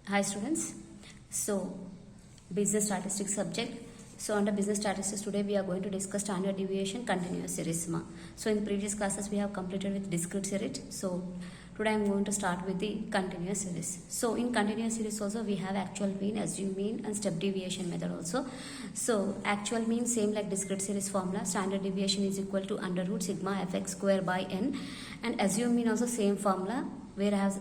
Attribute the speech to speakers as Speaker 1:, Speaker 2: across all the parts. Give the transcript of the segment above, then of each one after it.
Speaker 1: Hi students. So business statistics subject. So under business statistics today we are going to discuss standard deviation continuous series. So in previous classes we have completed with discrete series. So today I am going to start with the continuous series. So in continuous series also we have actual mean, assumed mean and step deviation method also. So actual mean same like discrete series formula. Standard deviation is equal to under root sigma fx square by n, and assumed mean also same formula, whereas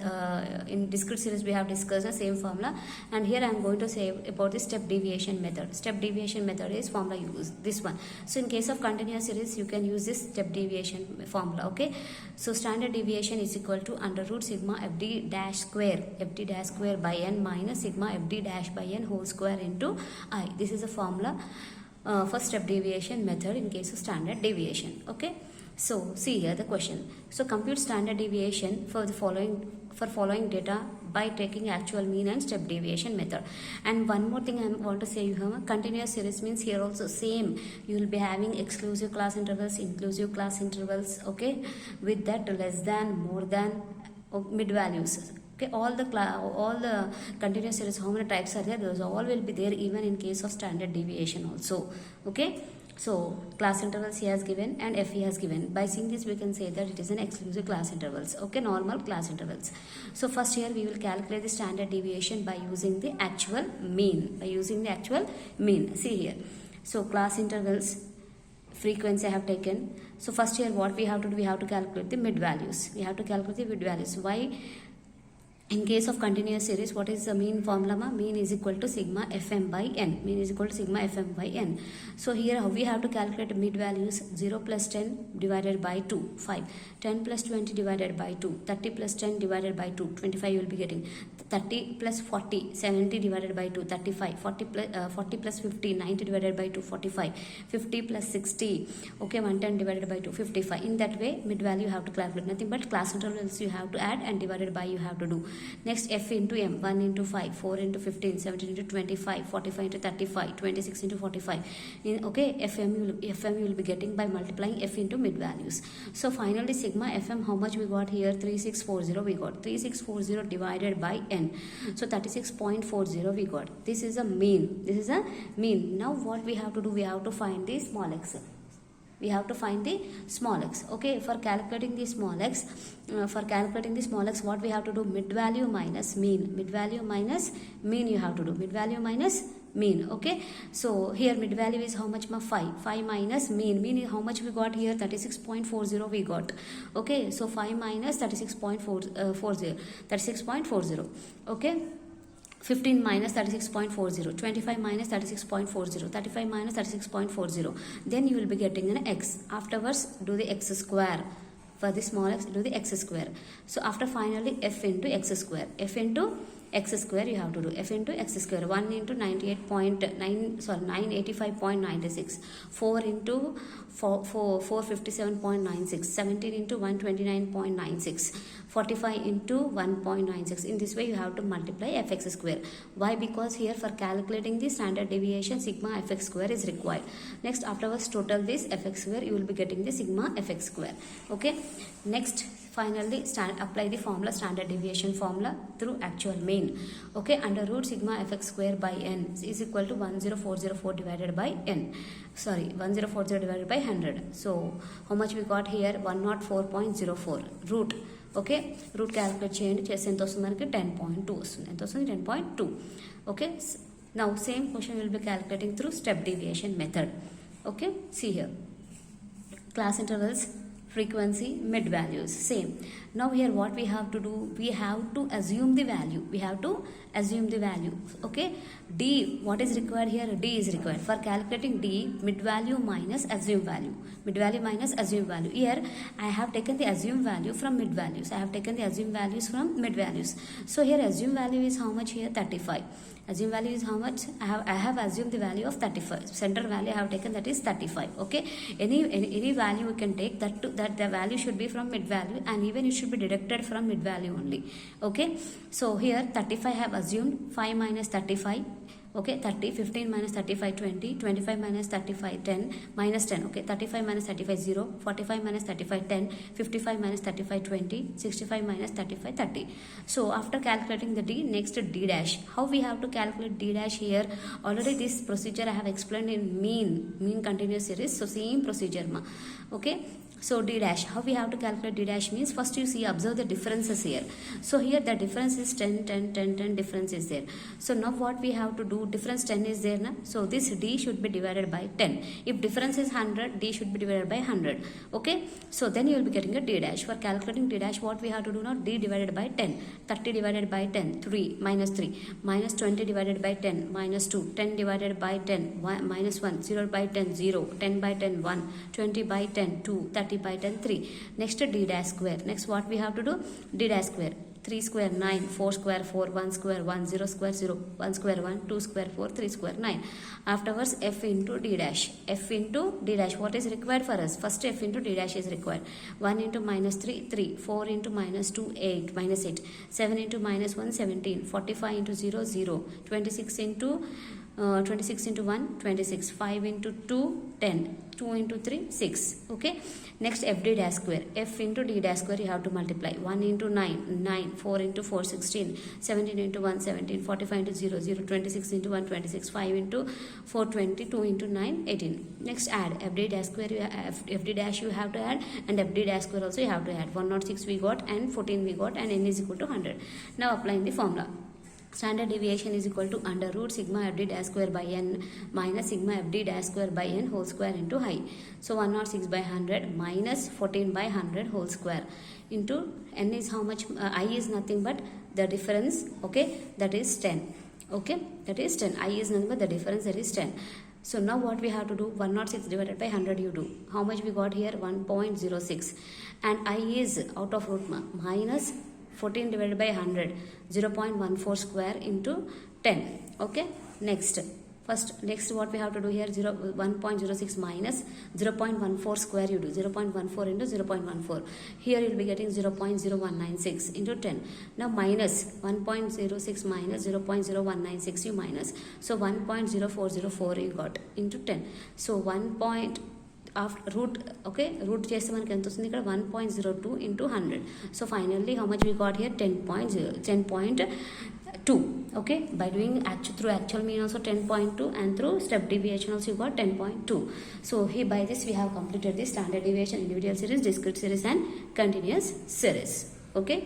Speaker 1: in discrete series we have discussed the same formula, and here I am going to say about the step deviation method. Step deviation method is formula used, this one. So in case of continuous series you can use this step deviation formula. Okay, so standard deviation is equal to under root sigma fd dash square by n minus sigma fd dash by n whole square into I. This is a formula for step deviation method in case of standard deviation. Okay, so see here the question. So compute standard deviation for the following data by taking actual mean and step deviation method. And one more thing I want to say, you have a continuous series means here also same, you will be having exclusive class intervals, inclusive class intervals, okay, with that less than, more than, mid values. Okay, all the continuous series, how many types are there, those all will be there even in case of standard deviation also. Okay, so class intervals he has given and f he has given. By seeing this we can say that it is an exclusive class intervals. Okay, normal class intervals. So first here we will calculate the standard deviation by using the actual mean. See here, so class intervals frequency I have taken. So first here what we have to do, we have to calculate the mid values. Why? In case of continuous series, what is the mean formula? Mean is equal to sigma fm by n. So here we have to calculate mid values. 0 plus 10 divided by 2, 5. 10 plus 20 divided by 2. 30 plus 10 divided by 2, 25 you will be getting. 30 plus 40, 70 divided by 2, 35. 40 plus 50, 90 divided by 2, 45. 50 plus 60, okay, 110 divided by 2, 55. In that way, mid value you have to calculate. Nothing but class intervals you have to add and divided by you have to do. Next, f into m, 1 into 5, 4 into 15, 17 into 25, 45 into 35, 26 into 45. Okay, fm you will be getting by multiplying f into mid values. So finally, sigma fm, how much we got here? 3640 we got. 3640 divided by n. So 36.40 we got. This is a mean. Now what we have to do? We have to find the small x. Okay, for calculating the small x, what we have to do? Mid value minus mean. You have to do okay. So here mid value is how much? 5 minus mean is how much we got here? 36.40 we got. Okay, so 5 minus 36.40. Okay, 15 minus 36.40, 25 minus 36.40, 35 minus 36.40. Then you will be getting an x. Afterwards, do the x square. For the small x, do the x square. So after finally f into x square. You have to do f into x square. 1 into 985.96. 4 into 457.96. 17 into 129.96. 45 into 1.96. In this way you have to multiply fx square. Why? Because here for calculating the standard deviation, sigma fx square is required. Next, afterwards total this fx square, you will be getting the sigma fx square. Okay, next finally apply the formula, standard deviation formula through actual mean. Okay, under root sigma fx square by n is equal to 10404 divided by n. 1040 divided by 100. So how much we got here? 104.04 root. Okay, root calculate చేయండి, చేస్తే ఎంత వస్తుంది మనకి? 10.2 వస్తుంది. ఎంత వస్తుంది? 10.2. Okay, now same question will be calculating through step deviation method. Okay, see here, class intervals, frequency, mid values, same. Now here what we have to do? We have to assume the value. Okay, d, what is required here? D is required. For calculating d, mid value minus assumed value. Here I have taken the assumed value from mid values. So here assumed value is how much here? 35. Assumed value is how much? I have assumed the value of 35. Center value I have taken, that is 35. Okay, any value we can take, that the value should be from mid value, and even it should be deducted from mid value only. Okay, so here 35 I have assumed. 5 minus 35, Okay, 30, 15 minus 35, 20, 25 minus 35, 10, minus 10. Okay, 35 minus 35, 0, 45 minus 35, 10, 55 minus 35, 20, 65 minus 35, 30. So after calculating the d, next d dash. How we have to calculate d dash here? Already this procedure I have explained in mean continuous series. So same procedure ma. Okay. So d dash, how we have to calculate d dash means first you see, observe the differences here. So here the difference is 10, 10, 10, 10 difference is there. So now what we have to do, difference 10 is there na? So this d should be divided by 10. If difference is 100, d should be divided by 100. Okay, so then you will be getting a d dash. For calculating d dash, what we have to do now, d divided by 10, 30 divided by 10, 3, minus 20 divided by 10, minus 2, 10 divided by 10, 1, minus 1, 0 by 10, 0, 10 by 10, 1, 20 by 10, 2, 30 by 10, 3. Next d dash square. Next what we have to do, d dash square. 3 square 9, 4 square 4, 1 square 1, 0 square 0, 1 square 1, 2 square 4, 3 square 9. Afterwards f into d dash. F into d dash. What is required for us? First f into d dash is required. 1 into minus 3, 3. 4 into minus 2, 8. Minus 8. 7 into minus 1, 17. 45 into 0, 0. 26 into 26 into 1, 26. 5 into 2, 10. 2 into 3, 6. Okay. Next fd dash square. F into d dash square you have to multiply. 1 into 9, 9. 4 into 4, 16. 17 into 1, 17. 45 into 0, 0. 26 into 1, 26. 5 into 4, 20. 2 into 9, 18. Next add. Fd dash square, fd dash you have to add, and fd dash square also you have to add. 106 we got, and 14 we got, and n is equal to 100. Now applying the formula. Standard deviation is equal to under root sigma fd dash square by n minus sigma fd dash square by n whole square into I. So 106 by 100 minus 14 by 100 whole square into n is how much? I is nothing but the difference. Okay, that is 10. Okay, that is 10. I is nothing but the difference, that is 10. So now what we have to do, 106 divided by 100 you do. How much we got here? 1.06. And I is out of root minus 14 divided by 100, 0.14 square into 10. Okay, next what we have to do here, 1.06 minus 0.14 square you do, 0.14 into 0.14. Here you will be getting 0.0196 into 10. Now minus 1.06 minus 0.0196 you minus. So 1.0404 you got into 10. So 1. After root, okay, root చేస్తే మనకి ఎంత వస్తుంది ఇక్కడ 1.02 into 100. So finally how much we got here? 10.2. okay, by doing through actual mean also 10.2, and through step deviation also you got 10.2. so here by this we have completed the standard deviation, individual series, discrete series, and continuous series. Okay.